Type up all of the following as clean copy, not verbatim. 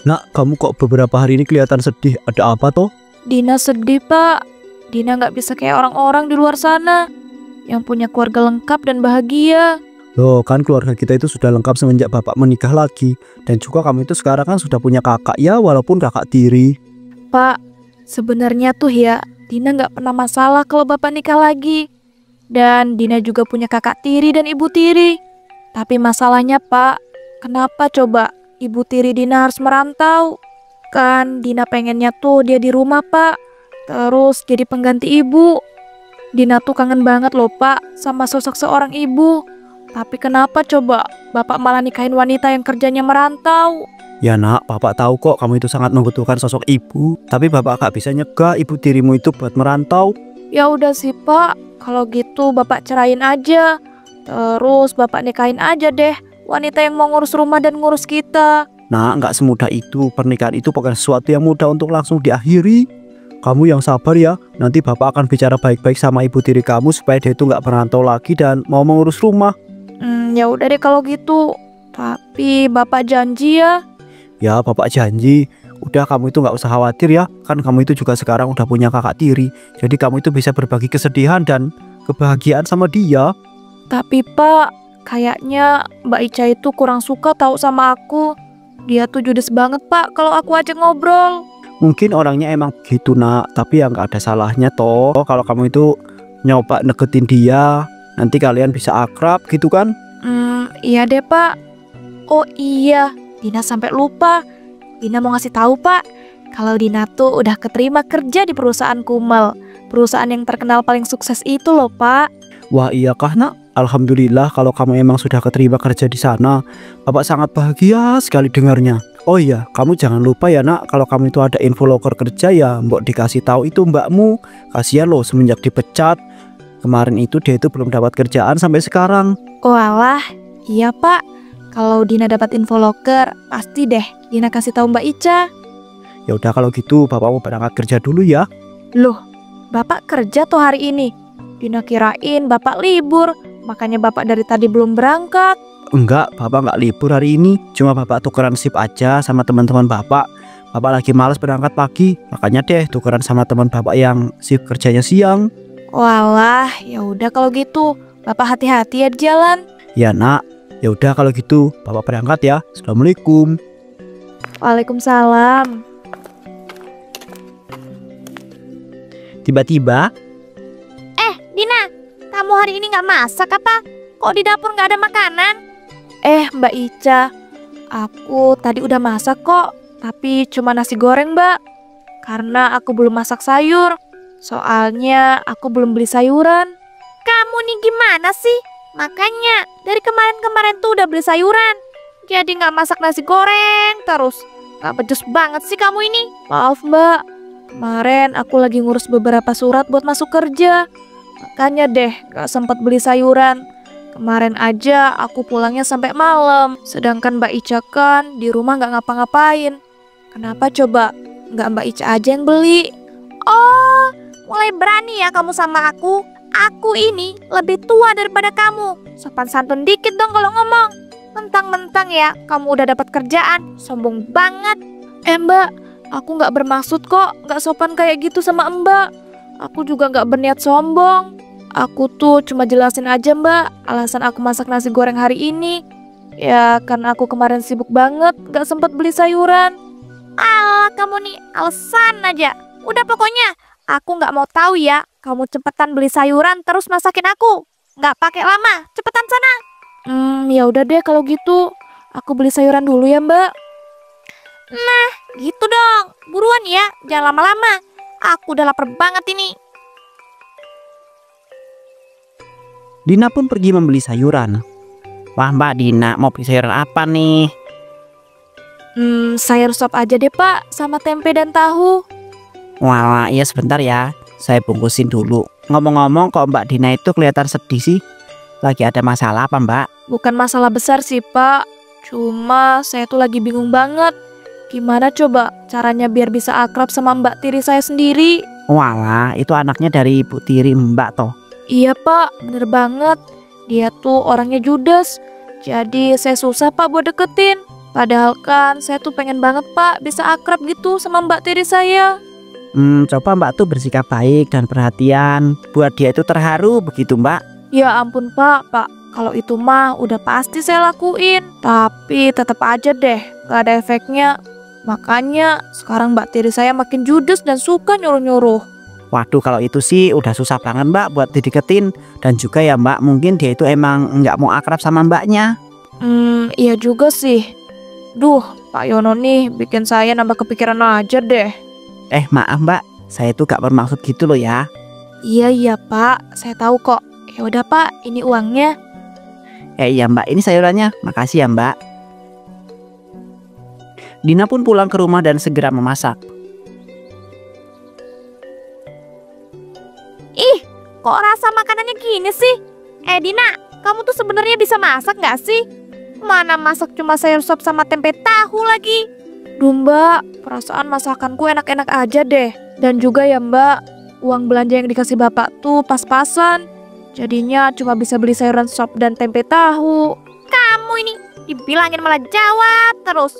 Nak, kamu kok beberapa hari ini kelihatan sedih? Ada apa toh? Dina sedih, Pak. Dina nggak bisa kayak orang-orang di luar sana yang punya keluarga lengkap dan bahagia. Loh, kan keluarga kita itu sudah lengkap semenjak bapak menikah lagi. Dan juga kamu itu sekarang kan sudah punya kakak ya, walaupun kakak tiri. Pak, sebenarnya tuh ya, Dina nggak pernah masalah kalau bapak nikah lagi. Dan Dina juga punya kakak tiri dan ibu tiri. Tapi masalahnya, Pak, kenapa coba ibu tiri Dina harus merantau? Kan Dina pengennya tuh dia di rumah, Pak. Terus jadi pengganti ibu. Dina tuh kangen banget loh, Pak, sama sosok seorang ibu. Tapi kenapa coba bapak malah nikahin wanita yang kerjanya merantau? Ya nak, bapak tahu kok kamu itu sangat membutuhkan sosok ibu. Tapi bapak gak bisa nyegah ibu tirimu itu buat merantau. Ya udah sih, Pak. Kalau gitu bapak cerain aja. Terus bapak nikahin aja deh wanita yang mau ngurus rumah dan ngurus kita. Nah, nggak semudah itu. Pernikahan itu bukan sesuatu yang mudah untuk langsung diakhiri. Kamu yang sabar ya. Nanti bapak akan bicara baik-baik sama ibu tiri kamu supaya dia itu nggak merantau lagi dan mau mengurus rumah. Ya udah deh kalau gitu. Tapi bapak janji ya. Ya, bapak janji. Udah, kamu itu nggak usah khawatir ya. Kan kamu itu juga sekarang udah punya kakak tiri. Jadi kamu itu bisa berbagi kesedihan dan kebahagiaan sama dia. Tapi Pak, kayaknya Mbak Ica itu kurang suka tahu sama aku. Dia tuh judes banget, Pak, kalau aku ajak ngobrol. Mungkin orangnya emang begitu nak. Tapi ya nggak ada salahnya toh. Kalau kamu itu nyoba deketin dia, nanti kalian bisa akrab gitu kan. Iya deh, Pak. Oh iya, Dina sampai lupa. Dina mau ngasih tahu, Pak, kalau Dina tuh udah keterima kerja di perusahaan Kumel. Perusahaan yang terkenal paling sukses itu loh, Pak. Wah, iya kah nak? Alhamdulillah kalau kamu emang sudah keterima kerja di sana. Bapak sangat bahagia sekali dengarnya. Oh iya, kamu jangan lupa ya nak, kalau kamu itu ada info loker kerja ya mbok dikasih tahu itu mbakmu. Kasihan loh semenjak dipecat. Kemarin itu dia itu belum dapat kerjaan sampai sekarang. Oh alah, iya Pak. Kalau Dina dapat info loker, pasti deh Dina kasih tahu Mbak Ica. Ya udah kalau gitu bapak mau berangkat kerja dulu ya. Loh, Bapak kerja tuh hari ini? Dina kirain Bapak libur, makanya Bapak dari tadi belum berangkat. Enggak, bapak nggak libur hari ini. Cuma bapak tukeran shift aja sama teman-teman bapak. Bapak lagi malas berangkat pagi, makanya deh tukeran sama teman bapak yang shift kerjanya siang. Walah, ya udah kalau gitu, Bapak hati-hati ya di jalan. Ya nak, ya udah kalau gitu bapak berangkat ya. Assalamualaikum. Waalaikumsalam. Tiba-tiba, Dina, kamu hari ini nggak masak apa? Kok di dapur nggak ada makanan? Mbak Ica, aku tadi udah masak kok, tapi cuma nasi goreng, Mbak. Karena aku belum masak sayur. Soalnya aku belum beli sayuran. Kamu nih gimana sih? Makanya dari kemarin-kemarin tuh udah beli sayuran. Jadi nggak masak nasi goreng terus. Nggak becus banget sih kamu ini. Maaf Mbak, kemarin aku lagi ngurus beberapa surat buat masuk kerja. Makanya deh nggak sempat beli sayuran. Kemarin aja aku pulangnya sampai malam. Sedangkan Mbak Ica kan di rumah nggak ngapa-ngapain. Kenapa coba nggak Mbak Ica aja yang beli? Oh, mulai berani ya kamu sama aku. Aku ini lebih tua daripada kamu. Sopan santun dikit dong kalau ngomong. Mentang-mentang ya kamu udah dapat kerjaan. Sombong banget. Mbak, aku nggak bermaksud kok nggak sopan kayak gitu sama Mbak. Aku juga nggak berniat sombong. Aku tuh cuma jelasin aja Mbak alasan aku masak nasi goreng hari ini. Ya karena aku kemarin sibuk banget nggak sempat beli sayuran. Alah kamu nih alasan aja. Udah pokoknya aku nggak mau tahu ya. Kamu cepetan beli sayuran terus masakin aku. Nggak pakai lama, cepetan sana. Ya udah deh kalau gitu. Aku beli sayuran dulu ya Mbak. Nah, gitu dong. Buruan ya, jangan lama-lama. Aku udah lapar banget ini. Dina pun pergi membeli sayuran. Wah Mbak Dina, mau beli sayuran apa nih? Sayur sop aja deh Pak, sama tempe dan tahu. Wah, iya sebentar ya. Saya bungkusin dulu. Ngomong-ngomong kok Mbak Dina itu kelihatan sedih sih. Lagi ada masalah apa Mbak? Bukan masalah besar sih Pak. Cuma saya tuh lagi bingung banget. Gimana coba caranya biar bisa akrab sama Mbak tiri saya sendiri? Walah, itu anaknya dari ibu tiri Mbak toh. Iya Pak, bener banget. Dia tuh orangnya judes. Jadi saya susah Pak buat deketin. Padahal kan saya tuh pengen banget Pak bisa akrab gitu sama Mbak tiri saya. Coba Mbak tuh bersikap baik dan perhatian. Buat dia itu terharu begitu Mbak. Ya ampun Pak, kalau itu mah udah pasti saya lakuin. Tapi tetap aja deh, gak ada efeknya. Makanya sekarang Mbak tiri saya makin judes dan suka nyuruh-nyuruh. Waduh, kalau itu sih udah susah banget Mbak buat dideketin. Dan juga ya Mbak, mungkin dia itu emang nggak mau akrab sama Mbaknya. Iya juga sih. Duh, Pak Yono nih bikin saya nambah kepikiran aja deh. Maaf Mbak, saya tuh gak bermaksud gitu loh ya. Iya Pak, saya tahu kok. Ya udah Pak, ini uangnya. Iya Mbak, ini sayurannya. Makasih ya Mbak. Dina pun pulang ke rumah dan segera memasak. Ih, kok rasa makanannya gini sih? Dina, kamu tuh sebenarnya bisa masak nggak sih? Mana masak cuma sayur sop sama tempe tahu lagi. Duh Mbak, perasaan masakanku enak-enak aja deh. Dan juga ya Mbak, uang belanja yang dikasih Bapak tuh pas-pasan. Jadinya cuma bisa beli sayuran sop dan tempe tahu. Kamu ini dibilangin malah jawab terus.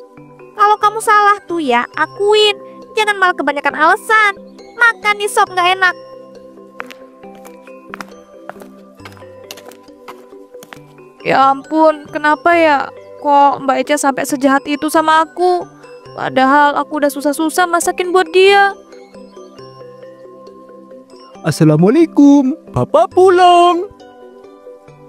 Kalau kamu salah tuh ya, akuin. Jangan malah kebanyakan alasan. Makan nih sop nggak enak. Ya ampun, kenapa ya? Kok Mbak Eca sampai sejahat itu sama aku? Padahal aku udah susah-susah masakin buat dia. Assalamualaikum, Bapak pulang.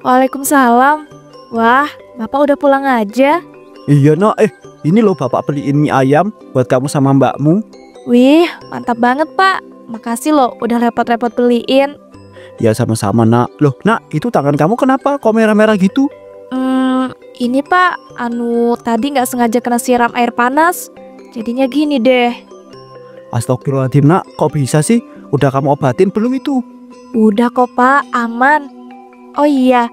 Waalaikumsalam. Wah, Bapak udah pulang aja. Iya nak, ini loh Bapak beliin mie ayam buat kamu sama Mbakmu. Wih, mantap banget Pak. Makasih loh udah repot-repot beliin. Ya sama-sama nak. Loh nak, itu tangan kamu kenapa kok merah-merah gitu? Ini Pak, tadi nggak sengaja kena siram air panas. Jadinya gini deh. Astagfirullahaladzim nak, kok bisa sih? Udah kamu obatin belum itu? Udah kok Pak, aman. Oh iya,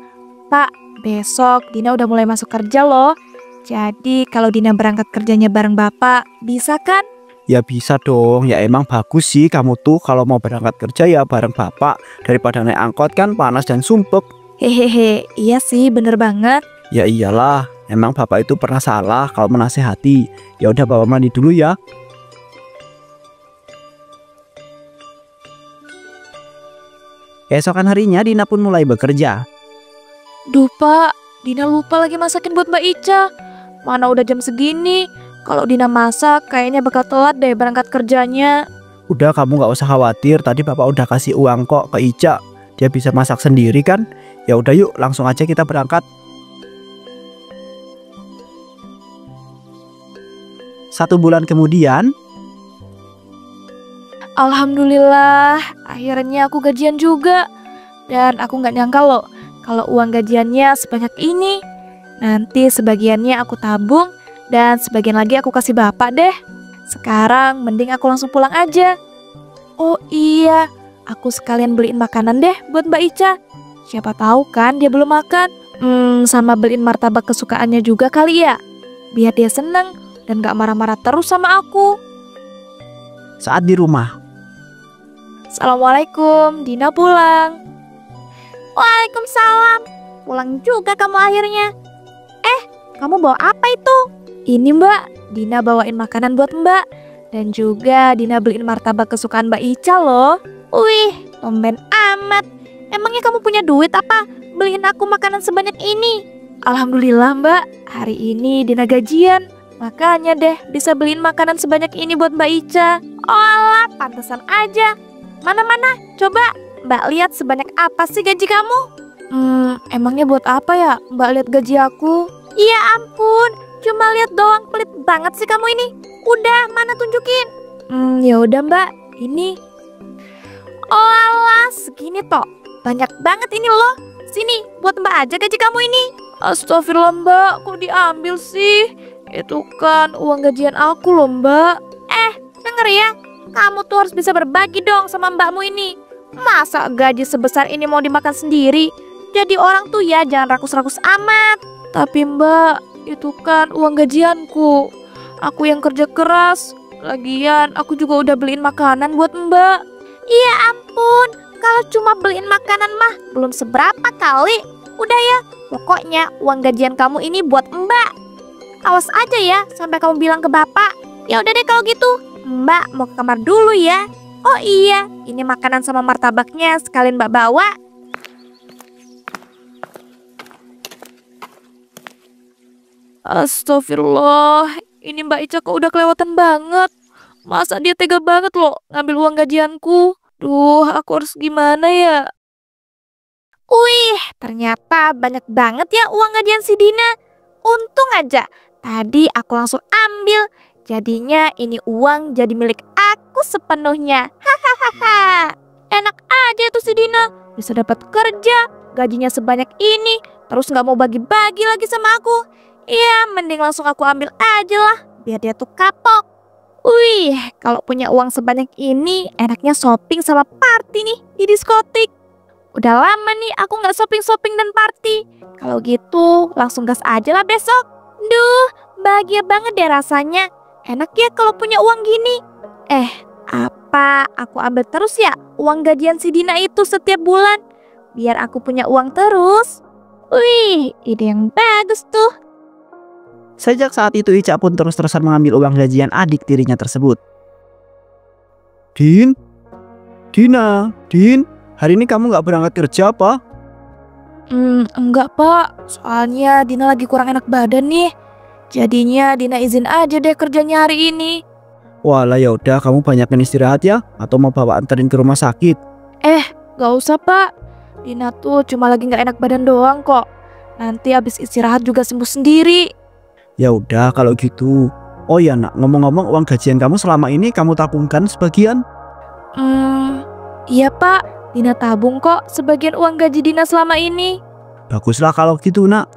Pak, besok Dina udah mulai masuk kerja loh. Jadi kalau Dina berangkat kerjanya bareng Bapak, bisa kan? Ya bisa dong, ya emang bagus sih kamu tuh kalau mau berangkat kerja ya bareng Bapak. Daripada naik angkot kan panas dan sumpek. Hehehe, iya sih bener banget. Ya iyalah, emang Bapak itu pernah salah kalau menasehati. Ya udah Bapak mandi dulu ya. Keesokan harinya Dina pun mulai bekerja. Duh Pak, Dina lupa lagi masakin buat Mbak Ica. Mana udah jam segini. Kalau Dina masak kayaknya bakal telat deh berangkat kerjanya. Udah kamu gak usah khawatir, tadi Bapak udah kasih uang kok ke Ica. Dia bisa masak sendiri kan. Ya udah yuk langsung aja kita berangkat. 1 bulan kemudian. Alhamdulillah, akhirnya aku gajian juga. Dan aku gak nyangka loh kalau uang gajiannya sebanyak ini. Nanti sebagiannya aku tabung dan sebagian lagi aku kasih Bapak deh. Sekarang mending aku langsung pulang aja. Oh iya, aku sekalian beliin makanan deh buat Mbak Ica. Siapa tahu kan dia belum makan. Sama beliin martabak kesukaannya juga kali ya. Biar dia seneng dan gak marah-marah terus sama aku. Saat di rumah. Assalamualaikum, Dina pulang. Waalaikumsalam. Pulang juga kamu akhirnya. Kamu bawa apa itu? Ini Mbak, Dina bawain makanan buat Mbak. Dan juga Dina beliin martabak kesukaan Mbak Ica loh. Wih, tumben amat. Emangnya kamu punya duit apa? Beliin aku makanan sebanyak ini. Alhamdulillah Mbak, hari ini Dina gajian. Makanya deh bisa beliin makanan sebanyak ini buat Mbak Ica. Olah, pantesan aja. Mana-mana, coba Mbak lihat sebanyak apa sih gaji kamu? Emangnya buat apa ya Mbak lihat gaji aku? Ya ampun, cuma lihat doang, pelit banget sih kamu ini. Udah, mana tunjukin? Ya udah Mbak, ini. Olah, segini toh. Banyak banget ini loh. Sini, buat Mbak aja gaji kamu ini. Astagfirullah Mbak, kok diambil sih? Itu kan uang gajian aku loh Mbak. Denger ya, kamu tuh harus bisa berbagi dong sama mbakmu ini. Masa gaji sebesar ini mau dimakan sendiri? Jadi orang tuh ya jangan rakus-rakus amat. Tapi Mbak, itu kan uang gajianku. Aku yang kerja keras. Lagian aku juga udah beliin makanan buat Mbak. Iya ampun, kalau cuma beliin makanan mah belum seberapa kali. Udah ya, pokoknya uang gajian kamu ini buat Mbak. Awas aja ya sampai kamu bilang ke bapak. Ya udah deh kalau gitu. Mbak mau ke kamar dulu ya. Oh iya, ini makanan sama martabaknya sekalian Mbak bawa. Astagfirullah, ini Mbak Ica kok udah kelewatan banget. Masa dia tega banget loh ngambil uang gajianku. Duh, aku harus gimana ya? Wih, ternyata banyak banget ya uang gajian si Dina. Untung aja, tadi aku langsung ambil. Jadinya ini uang jadi milik aku sepenuhnya. Hahaha. Enak aja tuh si Dina, bisa dapat kerja, gajinya sebanyak ini, terus nggak mau bagi-bagi lagi sama aku. Iya, mending langsung aku ambil aja lah, biar dia tuh kapok. Wih, kalau punya uang sebanyak ini, enaknya shopping sama party nih di diskotik. Udah lama nih aku nggak shopping-shopping dan party. Kalau gitu, langsung gas aja lah besok. Duh, bahagia banget deh rasanya. Enak ya kalau punya uang gini. Apa aku ambil terus ya uang gajian si Dina itu setiap bulan? Biar aku punya uang terus. Wih, ide yang bagus tuh. Sejak saat itu Ica pun terus-terusan mengambil uang gajian adik tirinya tersebut. Din, Dina, Din, hari ini kamu nggak berangkat kerja apa? Enggak pak, soalnya Dina lagi kurang enak badan nih. Jadinya Dina izin aja deh kerjanya hari ini. Walah ya udah, kamu banyakin istirahat ya, atau mau bawa anterin ke rumah sakit? Gak usah pak, Dina tuh cuma lagi gak enak badan doang kok. Nanti abis istirahat juga sembuh sendiri. Ya udah kalau gitu. Oh ya nak, ngomong-ngomong uang gajian kamu selama ini kamu tabungkan sebagian? Iya pak, Dina tabung kok sebagian uang gaji Dina selama ini. Baguslah kalau gitu nak.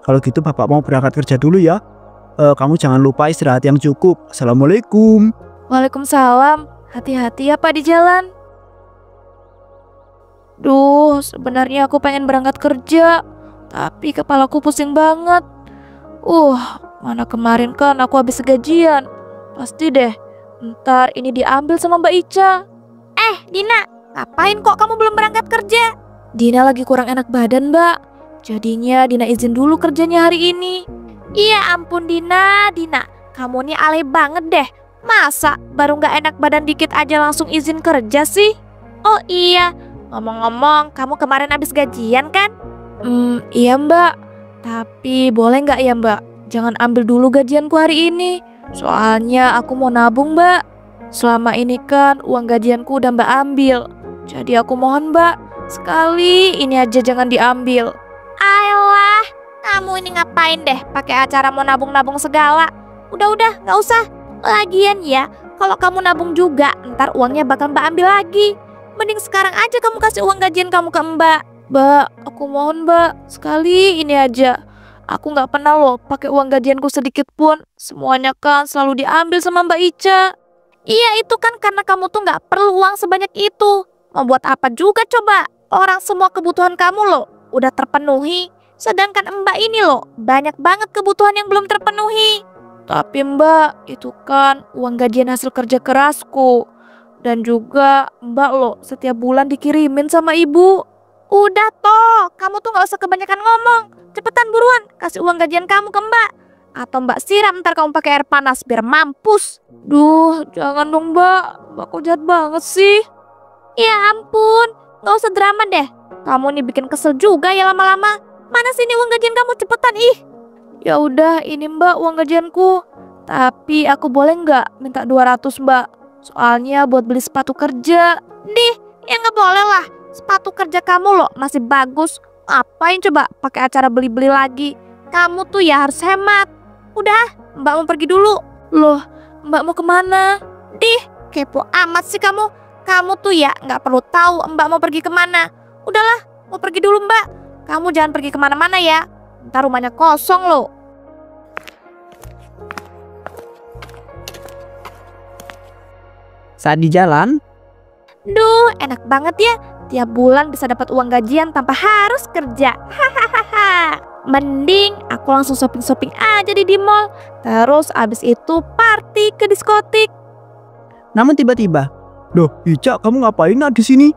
Kalau gitu bapak mau berangkat kerja dulu ya. Kamu jangan lupa istirahat yang cukup. Assalamualaikum. Waalaikumsalam, hati-hati ya pak di jalan. Duh, sebenarnya aku pengen berangkat kerja, tapi kepalaku pusing banget. Mana kemarin kan aku habis gajian. Pasti deh, ntar ini diambil sama Mbak Ica. Dina, ngapain kok kamu belum berangkat kerja? Dina lagi kurang enak badan, Mbak. Jadinya Dina izin dulu kerjanya hari ini. Iya ampun Dina, kamu nih alay banget deh. Masa baru gak enak badan dikit aja langsung izin kerja sih? Oh iya, ngomong-ngomong kamu kemarin habis gajian kan? Iya Mbak. Tapi boleh nggak ya Mbak, jangan ambil dulu gajianku hari ini. Soalnya aku mau nabung Mbak. Selama ini kan uang gajianku udah Mbak ambil. Jadi aku mohon Mbak, sekali ini aja jangan diambil. Ayolah, kamu ini ngapain deh pakai acara mau nabung-nabung segala. Udah nggak usah. Lagian ya, kalau kamu nabung juga ntar uangnya bakal Mbak ambil lagi. Mending sekarang aja kamu kasih uang gajian kamu ke Mbak. Mbak, aku mohon Mbak, sekali ini aja. Aku nggak pernah loh pakai uang gajianku sedikit pun. Semuanya kan selalu diambil sama Mbak Ica. Iya itu kan karena kamu tuh nggak perlu uang sebanyak itu. Mau buat apa juga coba? Orang semua kebutuhan kamu loh udah terpenuhi. Sedangkan Mbak ini loh banyak banget kebutuhan yang belum terpenuhi. Tapi Mbak, itu kan uang gajian hasil kerja kerasku. Dan juga Mbak loh setiap bulan dikirimin sama ibu. Udah toh, kamu tuh gak usah kebanyakan ngomong. Cepetan buruan, kasih uang gajian kamu ke Mbak. Atau Mbak siram ntar kamu pakai air panas biar mampus. Duh, jangan dong Mbak. Mbak kok jahat banget sih. Ya ampun, gak usah drama deh. Kamu nih bikin kesel juga ya lama-lama. Mana sih ini uang gajian kamu, cepetan ih. Ya udah, ini Mbak uang gajianku. Tapi aku boleh nggak minta 200 Mbak? Soalnya buat beli sepatu kerja. Nih, ya nggak boleh lah. Sepatu kerja kamu loh masih bagus. Ngapain coba pakai acara beli-beli lagi? Kamu tuh ya harus hemat. Udah, Mbak mau pergi dulu. Loh, Mbak mau kemana? Dih, kepo amat sih kamu. Kamu tuh ya nggak perlu tahu Mbak mau pergi kemana. Udahlah, mau pergi dulu Mbak. Kamu jangan pergi kemana-mana ya. Ntar rumahnya kosong loh. Saat di jalan, Duh, enak banget ya. Tiap bulan bisa dapat uang gajian tanpa harus kerja. Hahaha. Mending aku langsung shopping-shopping aja di mall. Terus abis itu party ke diskotik. namun tiba-tiba, loh Ica kamu ngapain nak di sini?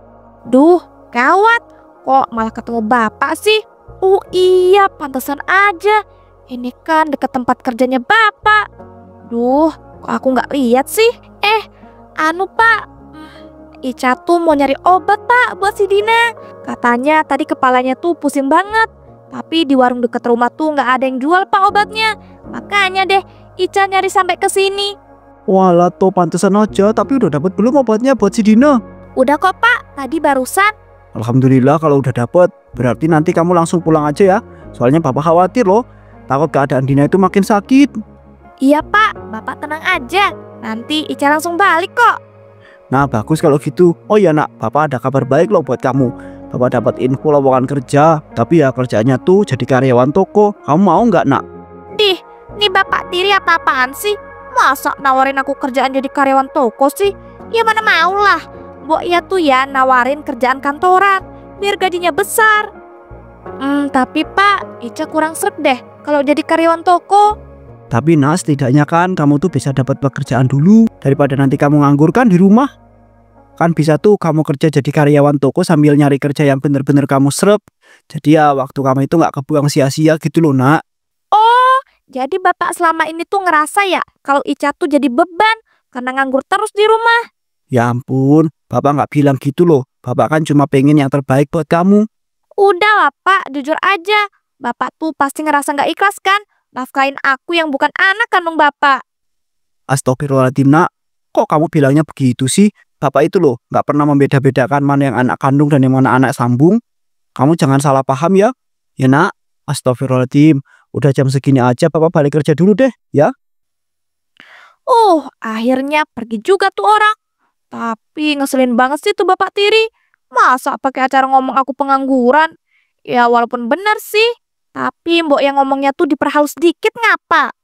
Duh, gawat. Kok malah ketemu bapak sih? Oh iya, pantesan aja. Ini kan dekat tempat kerjanya Bapak. Duh, kok aku nggak lihat sih? Anu Pak, Ica tuh mau nyari obat Pak buat si Dina. Katanya tadi kepalanya tuh pusing banget. Tapi di warung dekat rumah tuh nggak ada yang jual Pak obatnya. Makanya deh Ica nyari sampai ke sini. Walah tuh pantesan aja, tapi udah dapat belum obatnya buat si Dina? Udah kok Pak, tadi barusan. Alhamdulillah kalau udah dapat. Berarti nanti kamu langsung pulang aja ya. Soalnya Bapak khawatir loh. Takut keadaan Dina itu makin sakit. Iya Pak, Bapak tenang aja. Nanti Ica langsung balik kok. Nah bagus kalau gitu. Oh ya nak, Bapak ada kabar baik loh buat kamu. Bapak dapat info lowongan kerja. Tapi ya kerjanya tuh jadi karyawan toko. Kamu mau nggak nak? Dih, nih Bapak tiri apa-apaan sih? Masa nawarin aku kerjaan jadi karyawan toko sih? Ya mana mau lah. Mbok ya tuh ya nawarin kerjaan kantoran. Biar gajinya besar. Tapi Pak, Ica kurang sreg deh kalau jadi karyawan toko. Tapi Nas, setidaknya kan kamu tuh bisa dapat pekerjaan dulu daripada nanti kamu nganggur kan di rumah. Kan bisa tuh kamu kerja jadi karyawan toko sambil nyari kerja yang bener-bener kamu serap. Jadi ya waktu kamu itu nggak kebuang sia-sia gitu loh nak. Oh, jadi Bapak selama ini tuh ngerasa ya kalau Ica tuh jadi beban karena nganggur terus di rumah. Ya ampun, Bapak nggak bilang gitu loh. Bapak kan cuma pengen yang terbaik buat kamu. Udah lah Pak, jujur aja. Bapak tuh pasti ngerasa nggak ikhlas kan? Nafkain aku yang bukan anak kandung Bapak. Astagfirullahaladzim nak, kok kamu bilangnya begitu sih? Bapak itu loh nggak pernah membeda-bedakan mana yang anak kandung dan yang mana anak sambung. Kamu jangan salah paham ya. Ya nak, astagfirullahaladzim. Udah jam segini aja Bapak balik kerja dulu deh ya. Akhirnya pergi juga tuh orang. Tapi ngeselin banget sih tuh Bapak tiri. Masa pakai acara ngomong aku pengangguran? Ya walaupun benar sih. Tapi mbok yang ngomongnya tuh diperhalus dikit ngapa?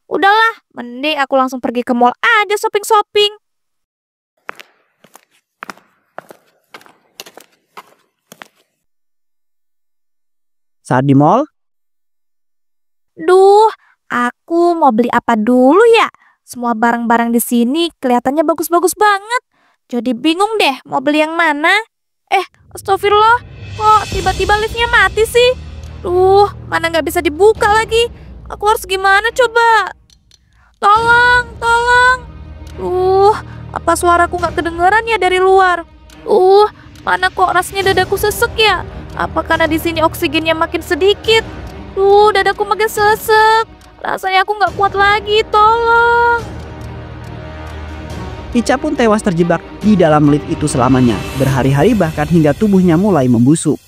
Udahlah, mending aku langsung pergi ke mall aja shopping-shopping. Saat di mall, Duh, aku mau beli apa dulu ya? Semua barang-barang di sini kelihatannya bagus-bagus banget. Jadi bingung deh mau beli yang mana. Astagfirullah, kok tiba-tiba liftnya mati sih? Mana nggak bisa dibuka lagi. Aku harus gimana coba? Tolong. Apa suaraku nggak kedengeran ya dari luar? Mana kok rasanya dadaku sesek ya? Apa karena di sini oksigennya makin sedikit? Dadaku makin sesek. Rasanya aku nggak kuat lagi, tolong. Ica pun tewas terjebak di dalam lift itu selamanya. Berhari-hari bahkan hingga tubuhnya mulai membusuk.